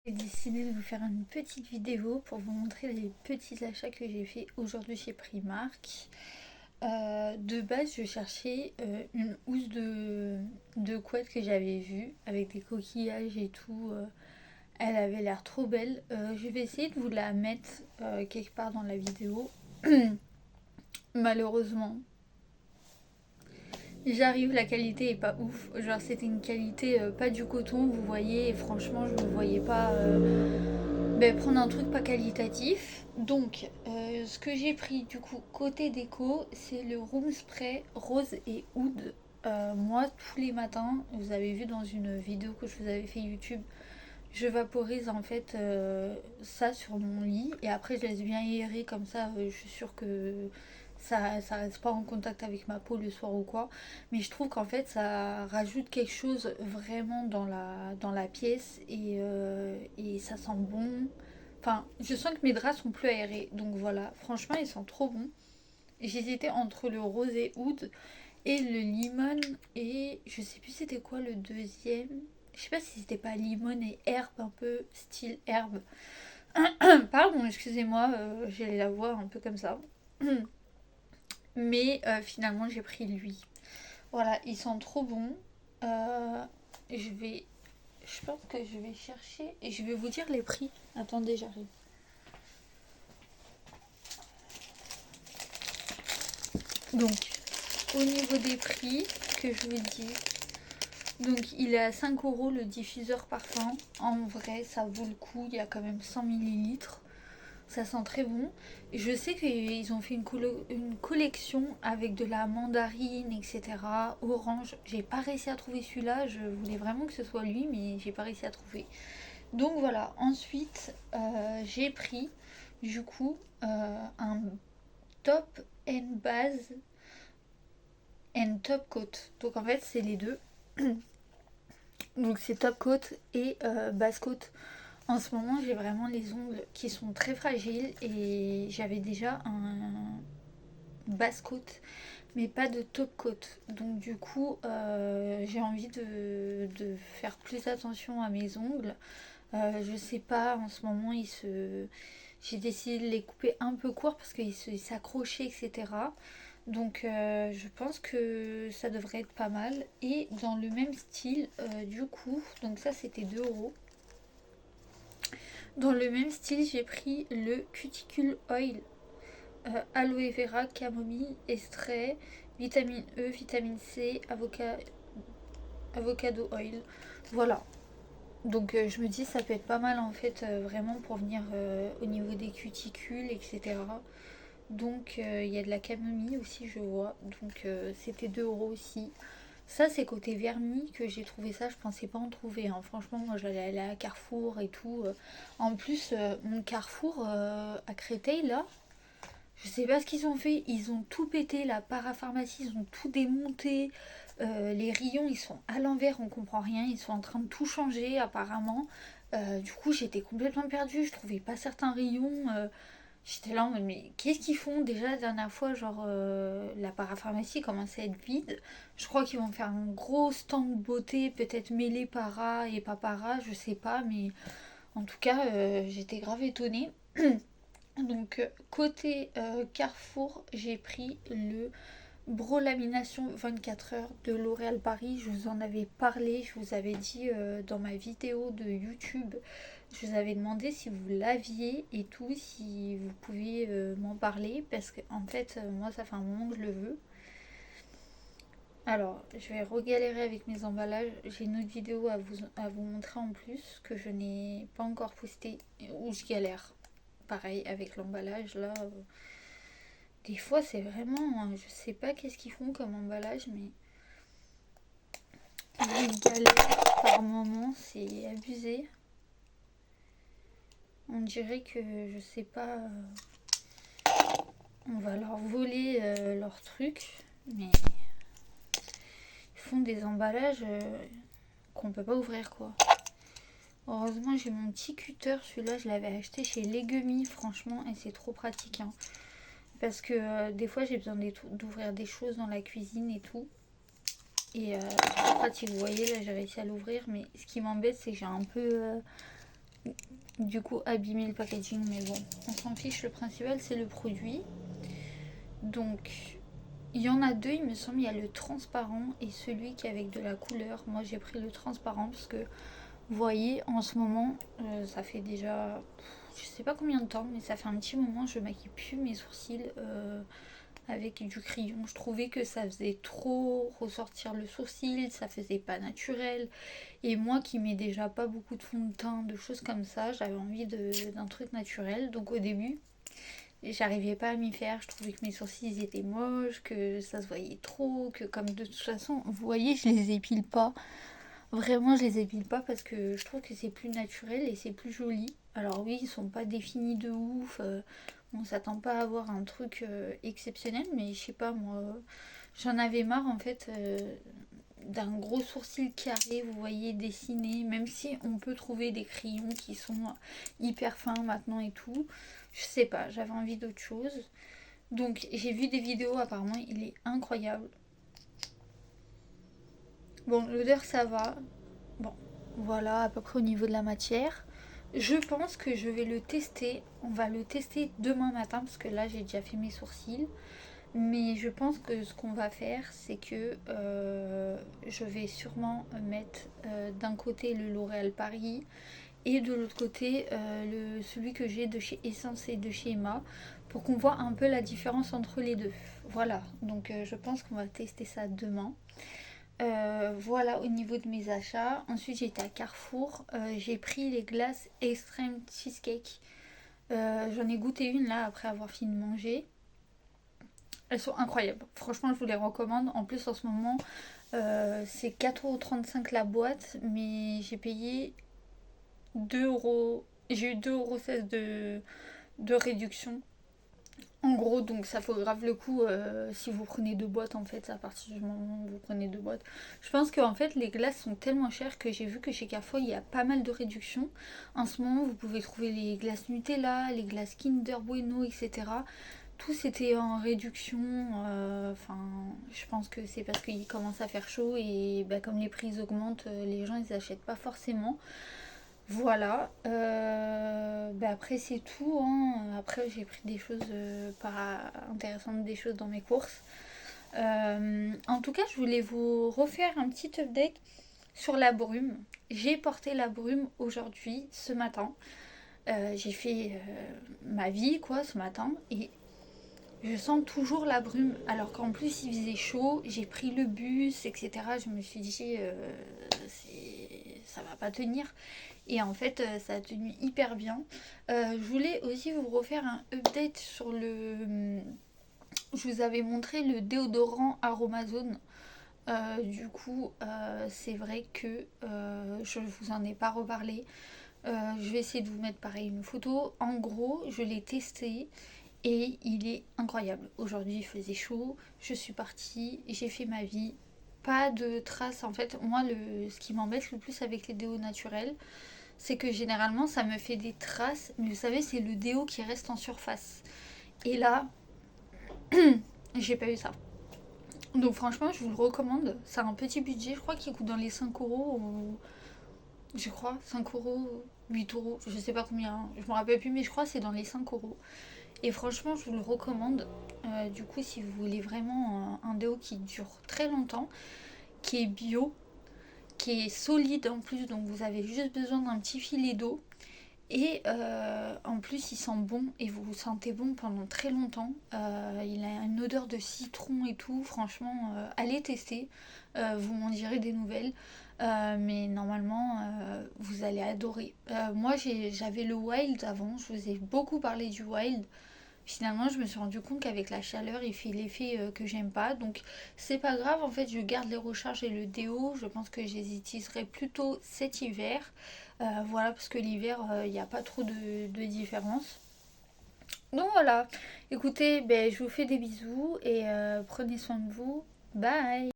J'ai décidé de vous faire une petite vidéo pour vous montrer les petits achats que j'ai fait aujourd'hui chez Primark. De base, je cherchais une housse de couette que j'avais vue avec des coquillages et tout. Elle avait l'air trop belle. Je vais essayer de vous la mettre quelque part dans la vidéo. Malheureusement, j'arrive, la qualité est pas ouf. Genre, c'était une qualité pas du coton, vous voyez. Et franchement, je ne voyais pas prendre un truc pas qualitatif. Donc, ce que j'ai pris du coup côté déco, c'est le room spray rose et oud. Moi, tous les matins, vous avez vu dans une vidéo que je vous avais fait YouTube, je vaporise en fait ça sur mon lit et après je laisse bien aérer comme ça. Je suis sûre que ça reste pas en contact avec ma peau le soir ou quoi. Mais je trouve qu'en fait ça rajoute quelque chose vraiment dans la pièce et ça sent bon. Enfin, je sens que mes draps sont plus aérés. Donc voilà, franchement, ils sont trop bons. J'hésitais entre le rosé oud et le limon et je sais plus c'était quoi le deuxième. Je sais pas si c'était pas limon et herbe, un peu style herbe. Pardon, excusez-moi, j'ai la voix un peu comme ça. Mais finalement, j'ai pris lui. Voilà, ils sont trop bons. Euh, je vais. Je pense que je vais chercher et je vais vous dire les prix. Attendez, j'arrive. Donc, au niveau des prix, que je vous dis, donc il est à 5 euros le diffuseur parfum. En vrai, ça vaut le coup. Il y a quand même 100 millilitres. Ça sent très bon. Je sais qu'ils ont fait une collection avec de la mandarine, etc. Orange. J'ai pas réussi à trouver celui-là. Je voulais vraiment que ce soit lui, mais j'ai pas réussi à trouver. Donc voilà. Ensuite, j'ai pris du coup un top and base and top coat. Donc en fait, c'est les deux. Donc c'est top coat et base coat. En ce moment, j'ai vraiment les ongles qui sont très fragiles et j'avais déjà un base coat, mais pas de top coat. Donc du coup, j'ai envie de faire plus attention à mes ongles. Je sais pas, en ce moment, j'ai décidé de les couper un peu court parce qu'ils s'accrochaient, etc. Donc je pense que ça devrait être pas mal. Et dans le même style, du coup, donc ça c'était 2 euros. Dans le même style, j'ai pris le Cuticule Oil, aloe vera, camomille, extrait, vitamine E, vitamine C, avocado oil. Voilà. Donc je me dis ça peut être pas mal en fait vraiment pour venir au niveau des cuticules, etc. Donc il y a de la camomille aussi je vois. Donc c'était 2 euros aussi. Ça, c'est côté vernis que j'ai trouvé ça. Je pensais pas en trouver, hein. Franchement, moi, j'allais aller à Carrefour et tout. En plus, mon Carrefour à Créteil, là, je sais pas ce qu'ils ont fait. Ils ont tout pété, la parapharmacie, ils ont tout démonté. Les rayons, ils sont à l'envers, on comprend rien. Ils sont en train de tout changer, apparemment. Du coup, j'étais complètement perdue. Je trouvais pas certains rayons. J'étais là en mode, mais qu'est-ce qu'ils font déjà la dernière fois? Genre, la parapharmacie commençait à être vide. Je crois qu'ils vont faire un gros stand beauté, peut-être mêlé para et pas para, je sais pas, mais en tout cas, j'étais grave étonnée. Donc, côté Carrefour, j'ai pris le Brolamination 24 heures de L'Oréal Paris. Je vous en avais parlé, je vous avais dit dans ma vidéo de YouTube. Je vous avais demandé si vous l'aviez et tout, si vous pouviez m'en parler, parce que en fait, moi, ça fait un moment que je le veux. Alors, je vais regalérer avec mes emballages. J'ai une autre vidéo à vous montrer en plus, que je n'ai pas encore postée, où je galère. Pareil, avec l'emballage, là. Des fois, c'est vraiment... Je sais pas qu'est-ce qu'ils font comme emballage, mais... Je galère par moment, c'est abusé. On dirait que, je sais pas... On va leur voler leurs trucs, mais ils font des emballages qu'on peut pas ouvrir quoi. Heureusement j'ai mon petit cutter, celui-là je l'avais acheté chez Legumi franchement et c'est trop pratique hein. Parce que des fois j'ai besoin d'ouvrir des choses dans la cuisine et tout. Et c'est trop pratique, vous voyez là j'ai réussi à l'ouvrir mais ce qui m'embête c'est que j'ai un peu du coup abîmer le packaging, mais bon, on s'en fiche, le principal c'est le produit. Donc il y en a deux, il me semble, il y a le transparent et celui qui est avec de la couleur. Moi j'ai pris le transparent parce que vous voyez en ce moment ça fait déjà je sais pas combien de temps, mais ça fait un petit moment je maquille plus mes sourcils avec du crayon. Je trouvais que ça faisait trop ressortir le sourcil, ça faisait pas naturel. Et moi qui mets déjà pas beaucoup de fond de teint, de choses comme ça, j'avais envie d'un truc naturel. Donc au début, j'arrivais pas à m'y faire. Je trouvais que mes sourcils étaient moches, que ça se voyait trop, que comme de toute façon, vous voyez, je les épile pas. Vraiment, je les épile pas parce que je trouve que c'est plus naturel et c'est plus joli. Alors oui, ils sont pas définis de ouf. On s'attend pas à avoir un truc exceptionnel, mais je sais pas moi. J'en avais marre en fait d'un gros sourcil carré, vous voyez, dessiné. Même si on peut trouver des crayons qui sont hyper fins maintenant et tout. Je sais pas, j'avais envie d'autre chose. Donc j'ai vu des vidéos, apparemment il est incroyable. Bon, l'odeur ça va. Bon, voilà à peu près au niveau de la matière. Je pense que je vais le tester. On va le tester demain matin parce que là j'ai déjà fait mes sourcils. Mais je pense que ce qu'on va faire, c'est que je vais sûrement mettre d'un côté le L'Oréal Paris et de l'autre côté celui que j'ai de chez Essence et de chez Emma pour qu'on voit un peu la différence entre les deux. Voilà, donc je pense qu'on va tester ça demain. Voilà au niveau de mes achats. Ensuite j'étais à Carrefour. J'ai pris les glaces Extreme Cheesecake. J'en ai goûté une là après avoir fini de manger. Elles sont incroyables. Franchement, je vous les recommande. En plus, en ce moment, c'est 4,35€ la boîte, mais j'ai payé 2€. J'ai eu 2,16€ de réduction. En gros, donc ça vaut grave le coup si vous prenez deux boîtes en fait, à partir du moment où vous prenez deux boîtes. Je pense qu'en fait les glaces sont tellement chères que j'ai vu que chez Carrefour il y a pas mal de réductions. En ce moment vous pouvez trouver les glaces Nutella, les glaces Kinder Bueno, etc. Tout c'était en réduction. Enfin, je pense que c'est parce qu'il commence à faire chaud et bah, comme les prix augmentent, les gens ils achètent pas forcément. Voilà. Bah après c'est tout, hein. Après j'ai pris des choses pas intéressantes, des choses dans mes courses. En tout cas, je voulais vous refaire un petit update sur la brume. J'ai porté la brume aujourd'hui, ce matin. J'ai fait ma vie quoi ce matin et je sens toujours la brume, alors qu'en plus il faisait chaud, j'ai pris le bus, etc. Je me suis dit, ça va pas tenir. Et en fait, ça a tenu hyper bien. Je voulais aussi vous refaire un update sur le... Je vous avais montré le déodorant Aromazone. Du coup, c'est vrai que je vous en ai pas reparlé. Je vais essayer de vous mettre pareil une photo. En gros, je l'ai testé et il est incroyable. Aujourd'hui, il faisait chaud, je suis partie, j'ai fait ma vie. Pas de traces. En fait, moi, ce qui m'embête le plus avec les déos naturels, c'est que généralement, ça me fait des traces. Mais vous savez, c'est le déo qui reste en surface. Et là, j'ai pas eu ça. Donc franchement, je vous le recommande. C'est un petit budget, je crois qu'il coûte dans les 5€. Je crois, 5€, 8€, je sais pas combien, hein. Je me rappelle plus, mais je crois que c'est dans les 5€. Et franchement, je vous le recommande. Du coup, si vous voulez vraiment un déo qui dure très longtemps, qui est bio, qui est solide en plus, donc vous avez juste besoin d'un petit filet d'eau. Et en plus, il sent bon et vous vous sentez bon pendant très longtemps. Il a une odeur de citron et tout. Franchement, allez tester. Vous m'en direz des nouvelles. Mais normalement, vous allez adorer. Moi, j'avais le Wild avant. Je vous ai beaucoup parlé du Wild. Finalement, je me suis rendu compte qu'avec la chaleur, il fait l'effet que j'aime pas. Donc, c'est pas grave. En fait, je garde les recharges et le déo. Je pense que je les utiliserai plutôt cet hiver. Voilà, parce que l'hiver, il n'y a pas trop de différence. Donc voilà. Écoutez, ben, je vous fais des bisous et prenez soin de vous. Bye!